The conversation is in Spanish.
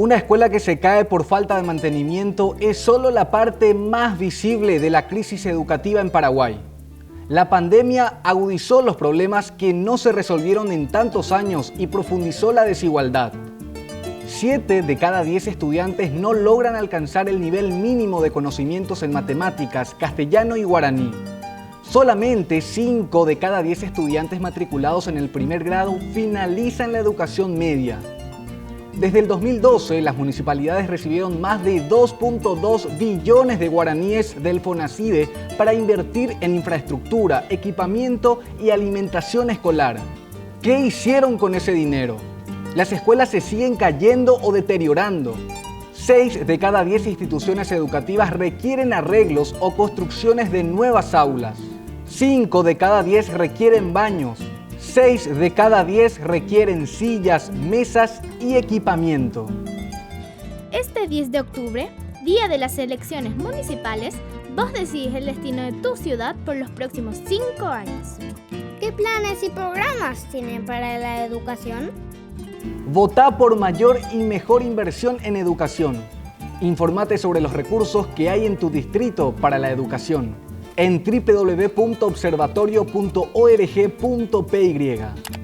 Una escuela que se cae por falta de mantenimiento es solo la parte más visible de la crisis educativa en Paraguay. La pandemia agudizó los problemas que no se resolvieron en tantos años y profundizó la desigualdad. 7 de cada 10 estudiantes no logran alcanzar el nivel mínimo de conocimientos en matemáticas, castellano y guaraní. Solamente 5 de cada 10 estudiantes matriculados en el primer grado finalizan la educación media. Desde el 2012, las municipalidades recibieron más de 2.2 billones de guaraníes del FONACIDE para invertir en infraestructura, equipamiento y alimentación escolar. ¿Qué hicieron con ese dinero? Las escuelas se siguen cayendo o deteriorando. 6 de cada 10 instituciones educativas requieren arreglos o construcciones de nuevas aulas. 5 de cada 10 requieren baños. 6 de cada 10 requieren sillas, mesas y equipamiento. Este 10 de octubre, día de las elecciones municipales, vos decidís el destino de tu ciudad por los próximos 5 años. ¿Qué planes y programas tienen para la educación? Votá por mayor y mejor inversión en educación. Informate sobre los recursos que hay en tu distrito para la educación en www.observatorio.org.py.